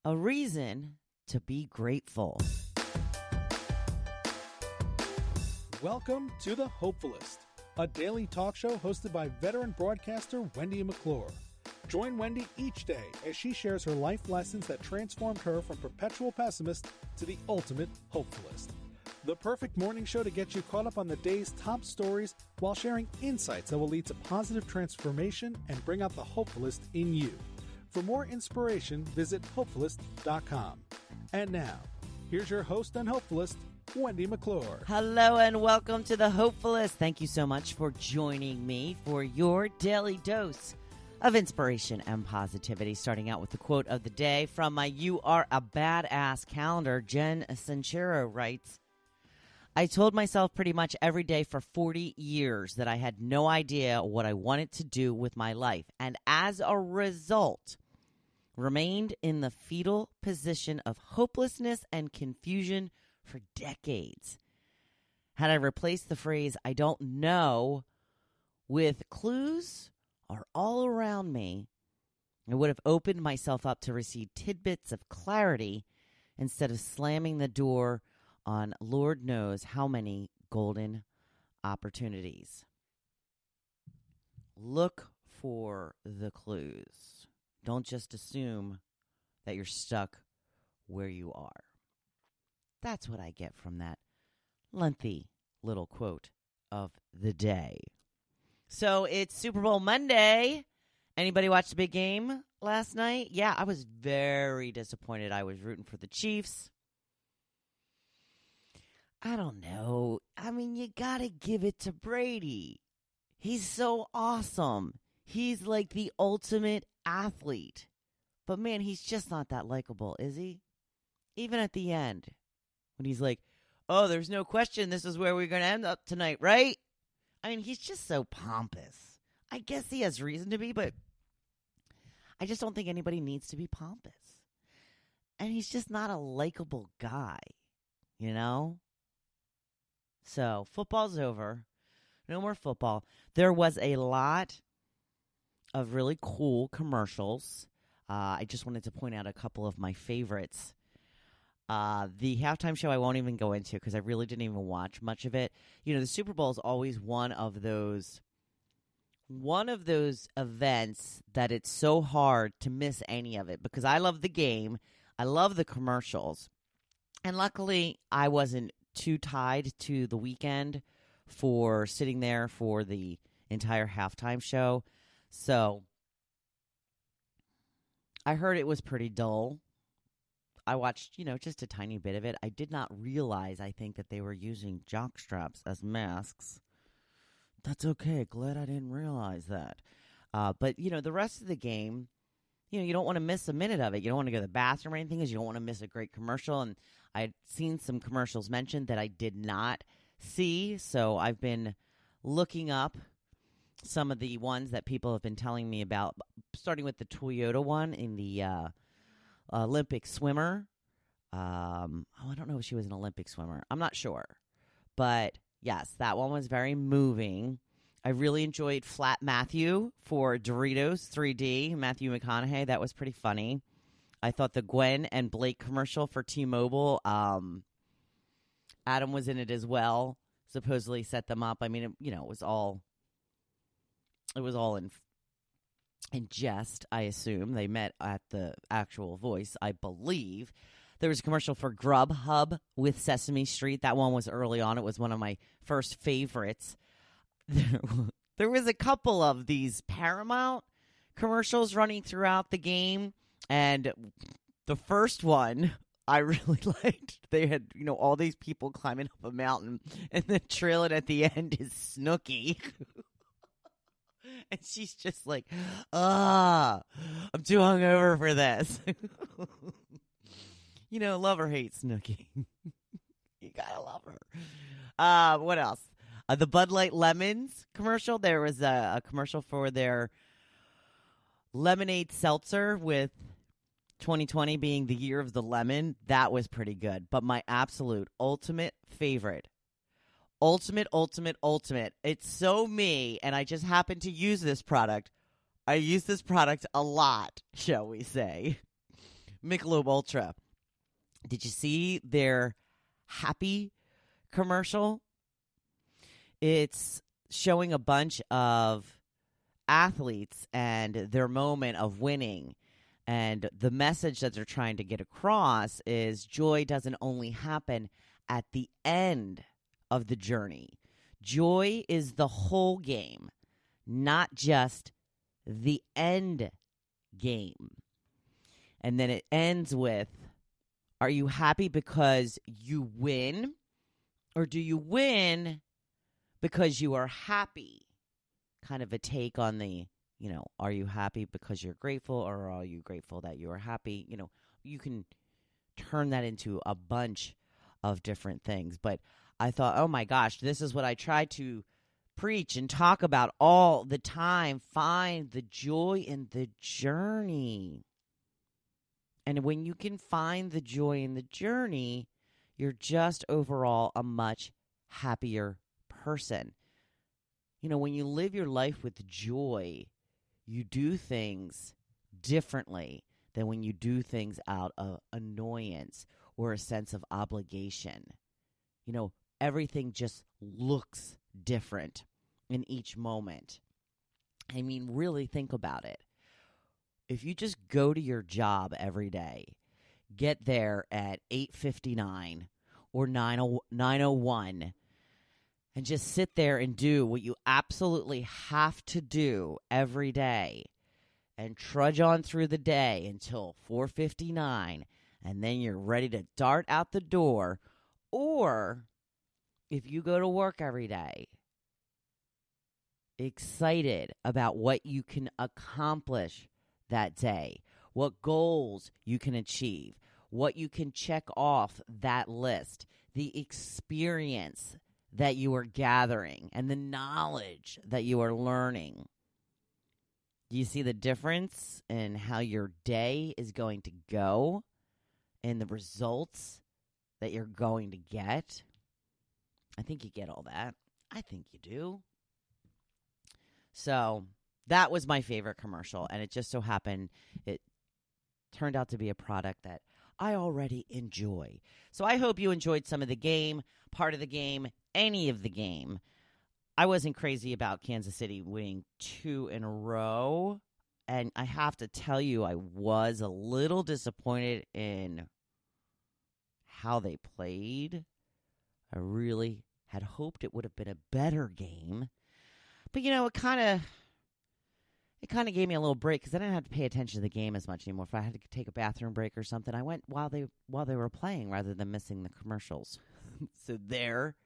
a reason to be grateful. Welcome to the Hopefulist, a daily talk show hosted by veteran broadcaster Wendy McClure. Join Wendy each day as she shares her life lessons that transformed her from perpetual pessimist to the ultimate hopefulist. The perfect morning show to get you caught up on the day's top stories while sharing insights that will lead to positive transformation and bring out the hopefulist in you. For more inspiration, visit Hopefulist.com. And now, here's your host and hopefulist, Wendy McClure. Hello and welcome to the Hopefulist. Thank you so much for joining me for your daily dose of inspiration and positivity. Starting out with the quote of the day from my You Are a Badass calendar. Jen Sincero writes, I told myself pretty much every day for 40 years that I had no idea what I wanted to do with my life, and as a result, remained in the fetal position of hopelessness and confusion for decades. Had I replaced the phrase, I don't know, with clues are all around me, I would have opened myself up to receive tidbits of clarity instead of slamming the door on Lord knows how many golden opportunities. Look for the clues. Don't just assume that you're stuck where you are. That's what I get from that lengthy little quote of the day. So it's Super Bowl Monday. Anybody watch the big game last night? Yeah, I was very disappointed. I was rooting for the Chiefs. I don't know. I mean, you got to give it to Brady. He's so awesome. He's like the ultimate athlete. But man, he's just not that likable, is he? Even at the end, when he's like, oh, there's no question this is where we're going to end up tonight, right? I mean, he's just so pompous. I guess he has reason to be, but I just don't think anybody needs to be pompous. And he's just not a likable guy, you know? So, football's over. No more football. There was a lot of really cool commercials. I just wanted to point out a couple of my favorites. The halftime show I won't even go into because I really didn't even watch much of it. You know, the Super Bowl is always one of those events that it's so hard to miss any of it because I love the game. I love the commercials. And luckily, I wasn't too tied to the weekend for sitting there for the entire halftime show. So I heard it was pretty dull. I watched, just a tiny bit of it. I did not realize, I think, that they were using jock straps as masks. That's okay. Glad I didn't realize that. But, the rest of the game, you don't want to miss a minute of it. You don't want to go to the bathroom or anything because you don't want to miss a great commercial. And I'd seen some commercials mentioned that I did not see. So I've been looking up some of the ones that people have been telling me about, starting with the Toyota one in the Olympic swimmer. I don't know if she was an Olympic swimmer. I'm not sure. But yes, that one was very moving. I really enjoyed Flat Matthew for Doritos 3D, Matthew McConaughey. That was pretty funny. I thought the Gwen and Blake commercial for T-Mobile, Adam was in it as well. Supposedly set them up. I mean, it was all in jest, I assume. They met at the actual Voice, I believe. There was a commercial for Grubhub with Sesame Street. That one was early on. It was one of my first favorites. There was a couple of these Paramount commercials running throughout the game, and the first one I really liked. They had, all these people climbing up a mountain, and the trailer at the end is Snooki. And she's just like, I'm too hungover for this. Love or hate Snooki. You gotta love her. What else? The Bud Light Lemons commercial. There was a commercial for their lemonade seltzer with 2020 being the year of the lemon. That was pretty good. But my absolute ultimate favorite. Ultimate. It's so me, and I just happen to use this product. I use this product a lot, shall we say. Michelob Ultra. Did you see their happy commercial? It's showing a bunch of athletes and their moment of winning. And the message that they're trying to get across is joy doesn't only happen at the end of the journey. Joy is the whole game, not just the end game. And then it ends with, are you happy because you win? Or do you win because you are happy? Kind of a take on the, are you happy because you're grateful, or are you grateful that you are happy? You can turn that into a bunch of different things. But I thought, oh my gosh, this is what I try to preach and talk about all the time. Find the joy in the journey. And when you can find the joy in the journey, you're just overall a much happier person. When you live your life with joy, you do things differently than when you do things out of annoyance or a sense of obligation. Everything just looks different in each moment. I mean, really think about it. If you just go to your job every day, get there at 8:59 or 9:01, and just sit there and do what you absolutely have to do every day and trudge on through the day until 4:59, and then you're ready to dart out the door. Or if you go to work every day, excited about what you can accomplish that day, what goals you can achieve, what you can check off that list, the experience that you are gathering, and the knowledge that you are learning. Do you see the difference in how your day is going to go and the results that you're going to get? I think you get all that. I think you do. So that was my favorite commercial, and it just so happened it turned out to be a product that I already enjoy. So I hope you enjoyed some of the game, part of the game, any of the game. I wasn't crazy about Kansas City winning 2 in a row, and I have to tell you, I was a little disappointed in how they played. I really had hoped it would have been a better game. But, it kind of gave me a little break because I didn't have to pay attention to the game as much anymore. If I had to take a bathroom break or something, I went while they were playing rather than missing the commercials. So there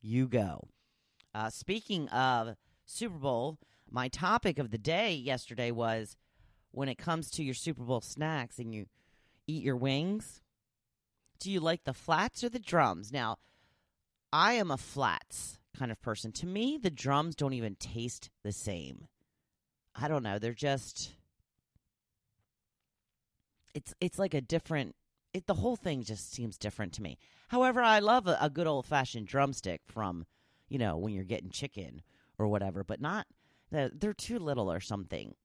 you go. Speaking of Super Bowl, my topic of the day yesterday was when it comes to your Super Bowl snacks and you eat your wings, do you like the flats or the drums? Now, I am a flats kind of person. To me, the drums don't even taste the same. I don't know. They're just, it's like a different, the whole thing just seems different to me. However, I love a good old-fashioned drumstick from, when you're getting chicken or whatever, but not, they're too little or something.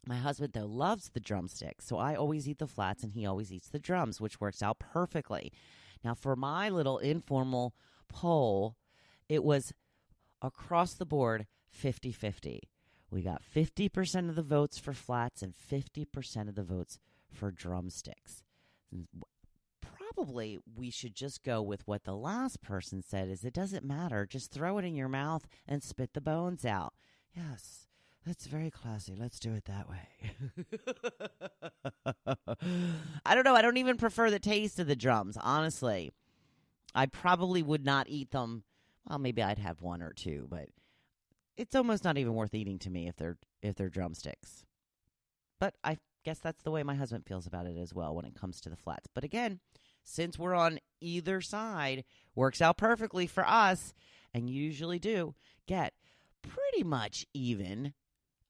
My husband, though, loves the drumsticks, so I always eat the flats and he always eats the drums, which works out perfectly. Now, for my little informal poll, it was across the board 50-50. We got 50% of the votes for flats and 50% of the votes for drumsticks. Probably we should just go with what the last person said, is it doesn't matter. Just throw it in your mouth and spit the bones out. Yes, that's very classy. Let's do it that way. I don't know. I don't even prefer the taste of the drums, honestly. I probably would not eat them. Well, maybe I'd have one or two, but it's almost not even worth eating to me if they're drumsticks. But I guess that's the way my husband feels about it as well when it comes to the flats. But again, since we're on either side, works out perfectly for us, and you usually do get pretty much even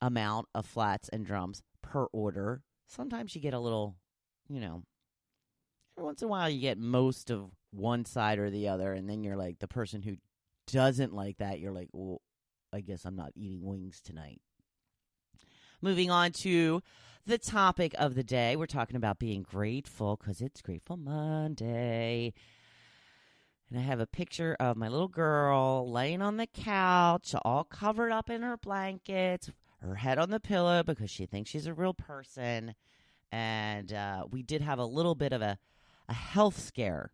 amount of flats and drums per order. Sometimes you get a little, every once in a while you get most of one side or the other, and then you're like the person who doesn't like that, you're like, well, I guess I'm not eating wings tonight. Moving on to the topic of the day. We're talking about being grateful because it's Grateful Monday. And I have a picture of my little girl laying on the couch, all covered up in her blankets, her head on the pillow because she thinks she's a real person. And we did have a little bit of a health scare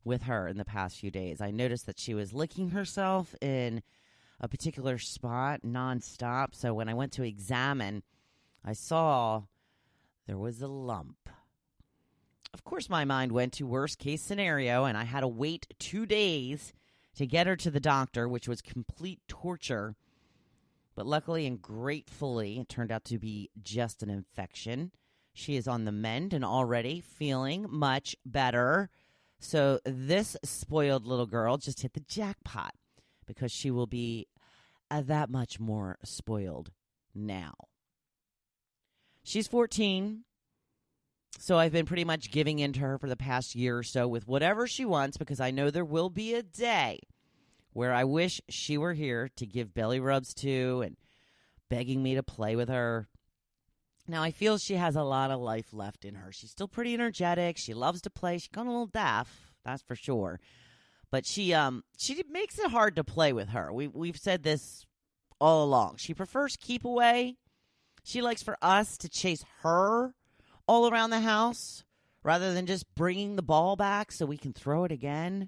with her in the past few days. I noticed that she was licking herself in a particular spot nonstop. So when I went to examine, I saw there was a lump. Of course, my mind went to worst case scenario, and I had to wait 2 days to get her to the doctor, which was complete torture. But luckily and gratefully, it turned out to be just an infection. She is on the mend and already feeling much better. So this spoiled little girl just hit the jackpot because she will be that much more spoiled now. She's 14, so I've been pretty much giving in to her for the past year or so with whatever she wants because I know there will be a day where I wish she were here to give belly rubs to and begging me to play with her. Now, I feel she has a lot of life left in her. She's still pretty energetic. She loves to play. She's gone a little deaf, that's for sure. But she makes it hard to play with her. We've said this all along. She prefers keep away. She likes for us to chase her all around the house rather than just bringing the ball back so we can throw it again.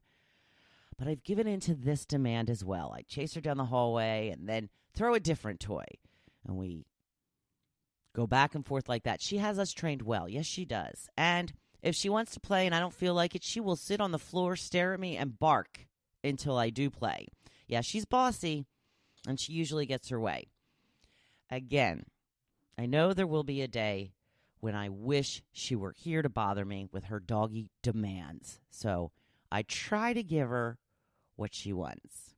But I've given in to this demand as well. I chase her down the hallway and then throw a different toy. And we go back and forth like that. She has us trained well. Yes, she does. And if she wants to play and I don't feel like it, she will sit on the floor, stare at me, and bark until I do play. Yeah, she's bossy, and she usually gets her way. Again, I know there will be a day when I wish she were here to bother me with her doggy demands. So I try to give her what she wants.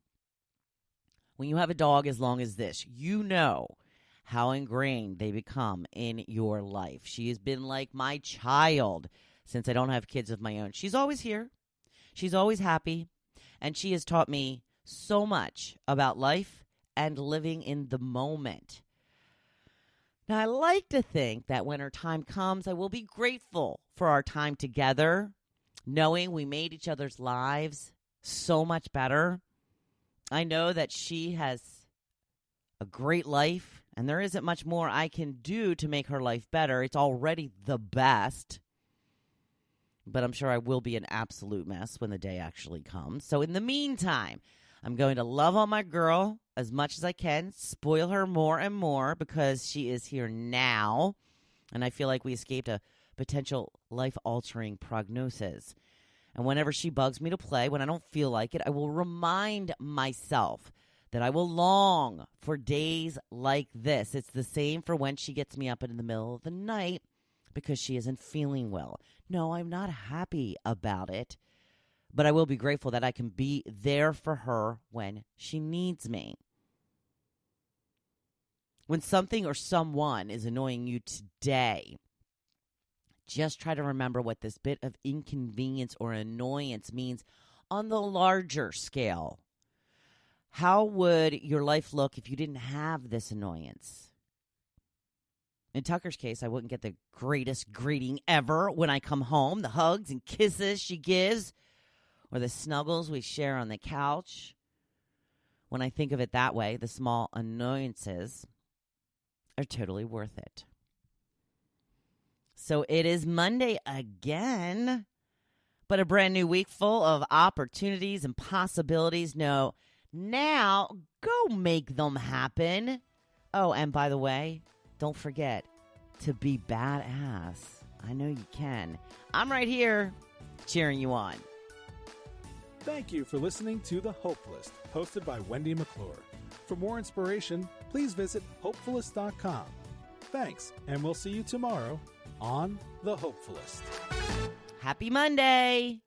When you have a dog as long as this, you know how ingrained they become in your life. She has been like my child since I don't have kids of my own. She's always here. She's always happy. And she has taught me so much about life and living in the moment. Now, I like to think that when her time comes, I will be grateful for our time together, knowing we made each other's lives so much better. I know that she has a great life, and there isn't much more I can do to make her life better. It's already the best. But I'm sure I will be an absolute mess when the day actually comes. So in the meantime, I'm going to love on my girl as much as I can, spoil her more and more because she is here now. And I feel like we escaped a potential life-altering prognosis. And whenever she bugs me to play, when I don't feel like it, I will remind myself that I will long for days like this. It's the same for when she gets me up in the middle of the night because she isn't feeling well. No, I'm not happy about it, but I will be grateful that I can be there for her when she needs me. When something or someone is annoying you today, just try to remember what this bit of inconvenience or annoyance means on the larger scale. How would your life look if you didn't have this annoyance? In Tucker's case, I wouldn't get the greatest greeting ever when I come home, the hugs and kisses she gives, or the snuggles we share on the couch. When I think of it that way, the small annoyances are totally worth it. So it is Monday again, but a brand new week full of opportunities and possibilities. No, now go make them happen. Oh, and by the way, don't forget to be badass. I know you can. I'm right here cheering you on. Thank you for listening to The Hopefulist, hosted by Wendy McClure. For more inspiration, please visit Hopefulist.com. Thanks, and we'll see you tomorrow on The Hopefulist. Happy Monday!